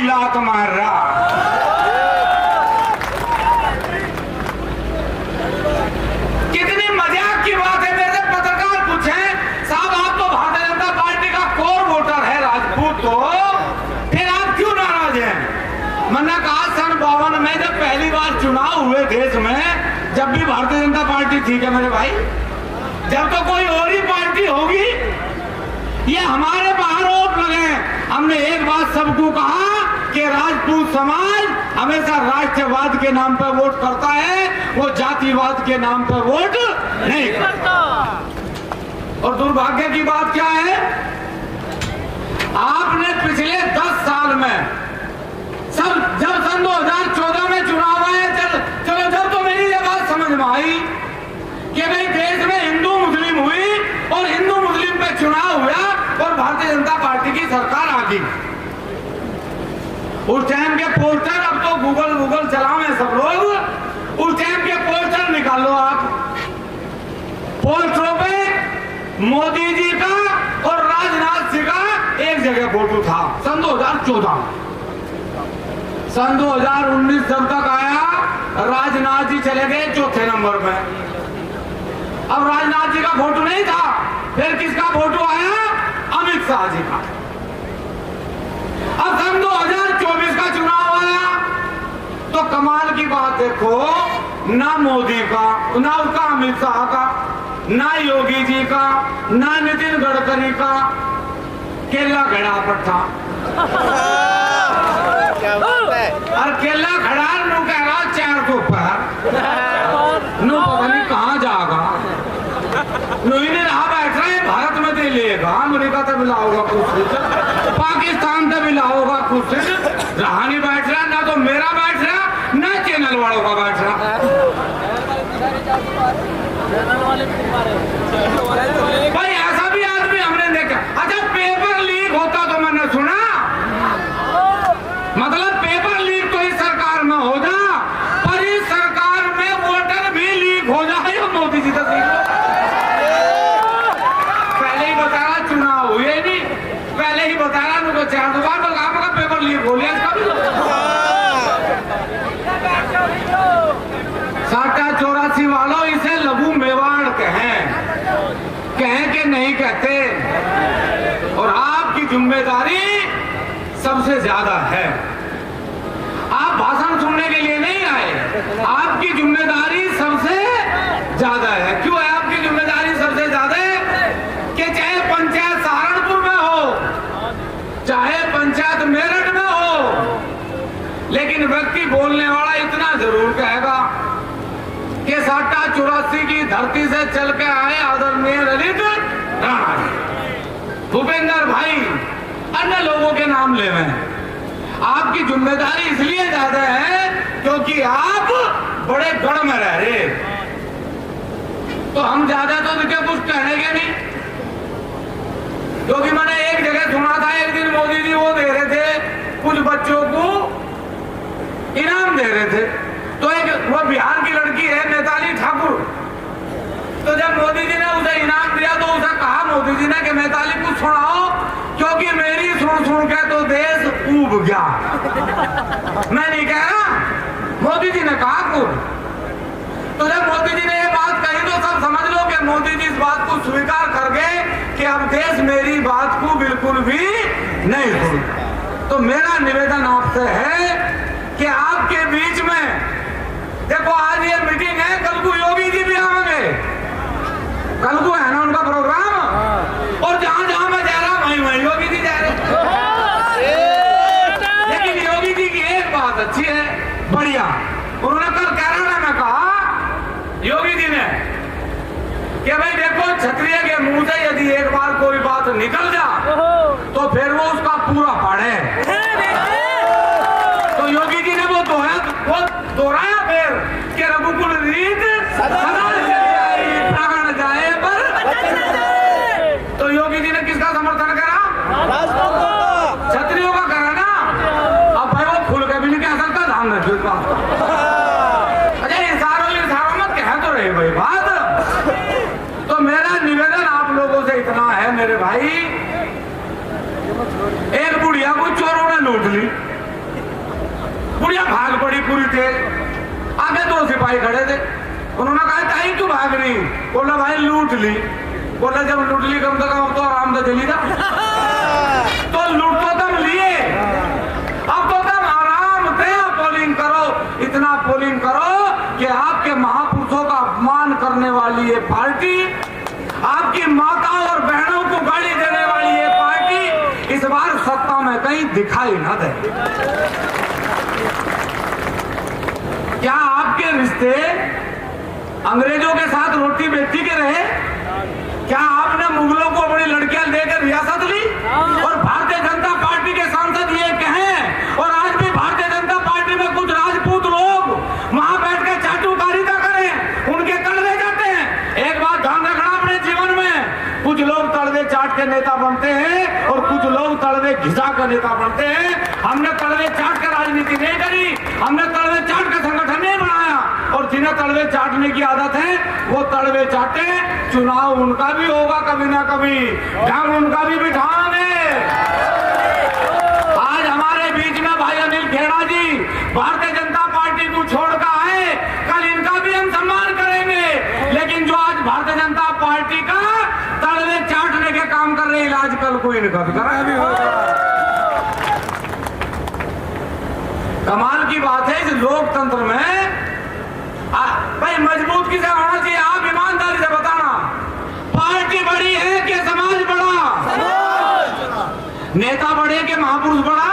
लात मार रहा। कितनी मजाक की बात है। मेरे पत्रकार पूछे, साहब आप तो भारतीय जनता पार्टी का कोर वोटर है राजपूत, तो फिर आप क्यों नाराज हैं? मैंने कहा सन 52 में जब पहली बार चुनाव हुए देश में, जब भी भारतीय जनता पार्टी थी क्या मेरे भाई? जब तो कोई और ही पार्टी होगी। ये हमारे बाहर वोट लगे। हमने एक बात सबको कहा कि राजपूत समाज हमेशा राष्ट्रवाद के नाम पर वोट करता है, वो जातिवाद के नाम पर वोट नहीं करता। और दुर्भाग्य की बात क्या है, आपने पिछले 10 साल में सब, जब सन 2014 में चुनाव आए, चलो जब तो मेरी ये बात समझ में आई कि भाई देश में हिंदू मुस्लिम हुई और हिंदू मुस्लिम पे चुनाव हुआ और भारतीय जनता पार्टी की सरकार आ गई। उस टाइम के पोस्टर, अब तो गूगल चलाओ है सब लोग, उस टाइम के पोस्टर निकालो आप। पोस्टरों पे मोदी जी का और राजनाथ सिंह का एक जगह फोटो था सन 2014। सन 2019 जब तक आया, राजनाथ जी चले गए चौथे नंबर में। अब राजनाथ जी का फोटो नहीं था, फिर किसका फोटो आया? अमित शाह जी का। अब सन 2024 का चुनाव आया तो कमाल की बात देखो, ना मोदी का, ना उसका अमित शाह का, ना योगी जी का, ना नितिन गडकरी का, केला खड़ा पर था। और केला खड़ा नु कह रहा 4 के ऊपर, नु पता नहीं कहाँ जाएगा, इन्हें रहा बैठ रहा है भारत में दे लेगा, अमेरिका से मिला होगा कुछ, पाकिस्तान से मिला होगा कुछ, रहा नहीं बैठ रहा, ना तो मेरा बैठ रहा, ना चैनल वालों का बैठ रहा। भाई ऐसा भी आदमी हमने देखा। अच्छा पेपर लीक होता तो मैंने सुना, मतलब पेपर लीक तो इस सरकार में हो जा, पर इस सरकार में वोटर भी लीक हो जाए, मोदी जी तक पहले ही बता रहा चुनाव हुए नहीं, पहले ही बता रहा उनको 4 बार तो आपका पेपर लीक हो लिया। साटा 84 वालों, इसे लघु मेवाड़ कहें कि नहीं कहते, और आपकी जिम्मेदारी सबसे ज्यादा है। आप भाषण सुनने के लिए नहीं आए, आपकी जिम्मेदारी सबसे ज्यादा है। क्यों है आपकी जिम्मेदारी सबसे ज्यादा? कि चाहे पंचायत सहारनपुर में हो, चाहे पंचायत मेरठ में हो, लेकिन व्यक्ति बोलने वाला इतना जरूर कहेगा कि साटा 84 की धरती से चल के आए आदरणीय ललित राणा जी, भूपेंद्र भाई, अन्य लोगों के नाम ले रहे हैं। आपकी जिम्मेदारी इसलिए ज्यादा है क्योंकि आप बड़े गढ़ में रह रहे, तो हम ज्यादा तो देखिए कुछ कहने के नहीं। क्योंकि मैंने एक जगह सुना था, एक दिन मोदी जी वो दे रहे थे कुछ बच्चों को इनाम दे रहे थे, तो एक वो बिहार की लड़की है मैताली ठाकुर, तो जब मोदी जी ने उसे इनाम दिया तो उसे कहा मोदी जी ने कि मैताली कुछ सुनाओ, क्योंकि मेरी सुन के तो देश ऊब गया। मैं नहीं कह रहा, मोदी जी ने कहा कुछ। तो जब मोदी जी ने ये बात कही तो सब समझ लो कि मोदी जी इस बात को स्वीकार कर गए कि अब देश मेरी बात को बिल्कुल भी नहीं सुनता। तो मेरा निवेदन आपसे है कि आपके बीच में देखो, आज ये मीटिंग है, कल को योगी जी भी आएंगे, कल को है ना उनका प्रोग्राम, और जहां जहां मैं जा रहा वहीं योगी जी जा रहे। लेकिन योगी जी की एक बात अच्छी है, बढ़िया, उन्होंने कल कैराना में कहा योगी जी ने कि भाई देखो, क्षत्रिय के मुंह से यदि एक बार कोई बात निकल जा तो फिर वो उसका पूरा पढ़े। तो योगी जी ने वो दोहराया फिर कि रघुकुल रीत सदा चली आई, प्राण जाए पर। तो योगी जी ने किसका समर्थन करा? क्षत्रियों का करा ना। अब भाई वो खुल के भी नहीं कह सकता, ध्यान रखिए इस बात का। अच्छा इशारों में कह तो रहे भाई बात। तो मेरा निवेदन आप लोगों से इतना है मेरे भाई, एक बुढ़िया को चोरों ने लूट ली, थे, आगे 2 सिपाही खड़े थे। उन्होंने कहा ताई क्यों भाग रही? बोला भाई लूट ली। बोला जब लूट ली कम से कम तो आराम से चली था। तो लूट तो तुम लिए, अब तो तुम आराम से पोलिंग करो, इतना पोलिंग करो कि आपके महापुरुषों का अपमान करने वाली ये पार्टी, आपकी माताओं और बहनों को गाली देने वाली ये पार्टी इस बार सत्ता में कहीं दिखाई न दे। क्या आपके रिश्ते अंग्रेजों के साथ रोटी बेटी के रहे? क्या आपने मुगलों को अपनी लड़कियां लेकर रियासत ली? और भारतीय जनता पार्टी के सांसद ये कहें, और आज भी भारतीय जनता पार्टी में कुछ राजपूत लोग वहां बैठकर चाटुकारिता करें, उनके तलवे जाते हैं। एक बात ध्यान रखना अपने जीवन में, कुछ लोग तलवे चाट के नेता बनते हैं और कुछ लोग तलवे घिसा कर नेता बनते हैं। हमने तलवे चाट कर राजनीति नहीं करी, हमने तलवे चाट का संगठन नहीं बनाया, और जिन्हें तलवे चाटने की आदत है वो तलवे चाटे। चुनाव उनका भी होगा कभी ना कभी, ढंग उनका भी बिठाएंगे। आज हमारे बीच में भाई अनिल खेड़ा जी भारतीय जनता पार्टी को छोड़कर आए, कल इनका भी हम सम्मान करेंगे, लेकिन जो आज भारतीय जनता पार्टी का तलवे चाटने के काम कर रहे, इलाज कल कोई इनका भी करेगा। कमाल की बात है इस लोकतंत्र में, भाई मजबूत किसे होना चाहिए? आप ईमानदारी से बताना, पार्टी बड़ी है कि समाज बड़ा? नेता बड़े कि महापुरुष बड़ा?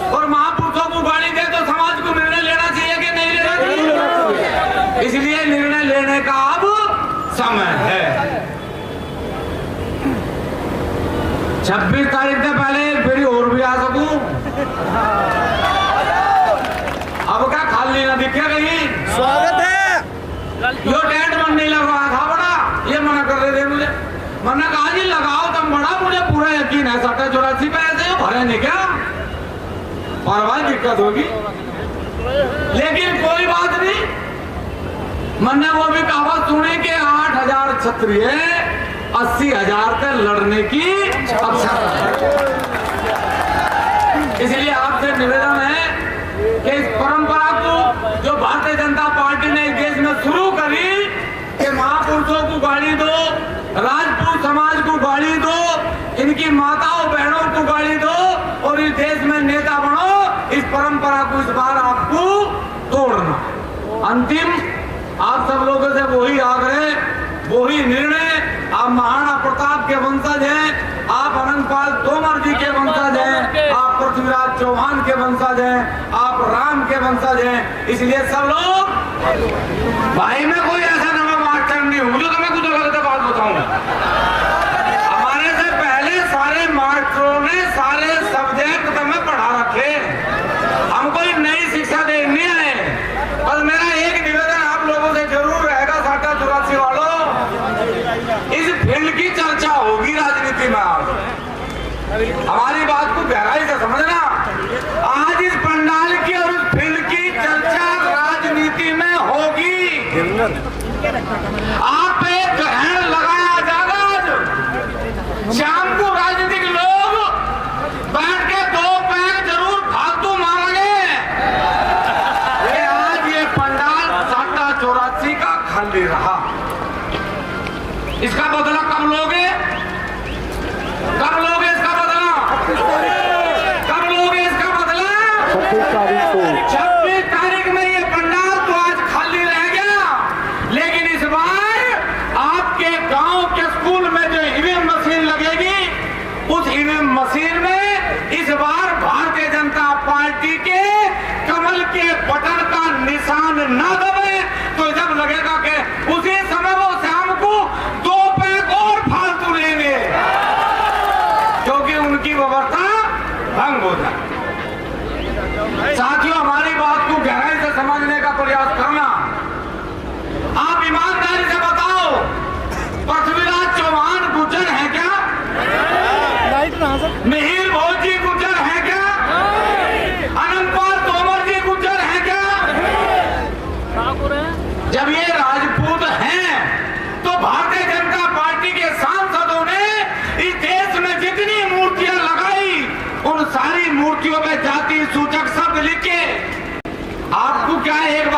और महापुरुषों को गाली दे तो समाज को निर्णय लेना चाहिए कि नहीं लेना चाहिए? इसलिए निर्णय लेने का अब समय है। 26 तारीख से पहले फिर और भी आ सकूं? अब क्या खाली ना दिखे कहीं? स्वागत है। यो टेंट मन नहीं लग रहा था बड़ा, ये मना कर रहे थे मुझे। मैंने कहा जी लगाओ तुम बड़ा, मुझे पूरा यकीन है 87 पे ऐसे भरे नहीं क्या, और भाई दिक्कत होगी, लेकिन कोई बात नहीं। मैंने वो भी कहावत सुनी कि 8000 क्षत्रिय 80,000 पे लड़ने की अवसर। इसलिए आपसे निवेदन है कि इस परंपरा को जो भारतीय जनता पार्टी ने इस देश में शुरू करी कि महापुरुषों को गाली दो, राजपूत समाज को गाली दो, इनकी माताओं बहनों को गाली दो और इस देश में नेता बनो, इस परंपरा को इस बार आपको तोड़ना। अंतिम आप सब लोगों से वही आग्रह, वही निर्णय। आप महाराणा प्रताप के वंशज हैं, आप अनंतपाल तोमर जी के वंशज हैं, आप पृथ्वीराज चौहान के वंशज हैं, आप राम के वंशज हैं। इसलिए सब लोग भाई में कोई ऐसा नवा मास्टर नहीं हूं जो तुम्हें कुछ गलत बात बताऊं। हमारे से पहले सारे मास्टरों ने सारे सब्जेक्ट तुम्हें पढ़ा रखे, हम कोई नई शिक्षा देने आए। बस मेरा एक निवेदन आप लोगों से जरूर रहेगा, 84 वालों, इस फील्ड की चर्चा होगी राजनीति में। आज हमारी बात को गहराई से समझना, आज इस पंडाल की और इस फील्ड की चर्चा राजनीति में होगी। आप पे ग्रहण लगाया जाएगा। शाम को राजनीतिक लोग बैठ के 2 पैक जरूर फालतू मारेंगे कि आज ये पंडाल 84 का खाली रहा। इसका बदला कब लोगे? कब लोगे इसका बदला? कब लोगे इसका बदला? 26 तारीख में ये पंडाल तो आज खाली रह गया, लेकिन इस बार आपके गांव के स्कूल में जो ईवीएम मशीन लगेगी, उस ईवीएम मशीन में इस बार भारतीय जनता पार्टी के कमल के बटन का निशान न दबे, तो जब लगेगा कि उसी समय वो शाम को 2 पैक और फालतू लेंगे, क्योंकि उनकी व्यवस्था भंग हो जाए। साथियों, हमारी बात को गहराई से समझने का प्रयास करना। आप ईमानदारी से बताओ, पृथ्वीराज चौहान गुर्जर है क्या? मिहिर भोज जी गुर्जर है क्या? अनंतपाल तोमर जी गुर्जर है क्या? जब ये राजपूत हैं, तो भारतीय जनता पार्टी के सांसदों ने इस देश में जितनी मूर्तियां लगाई, उन सारी मूर्तियों में जाति सूचक शब्द लिखे। आप क्या एक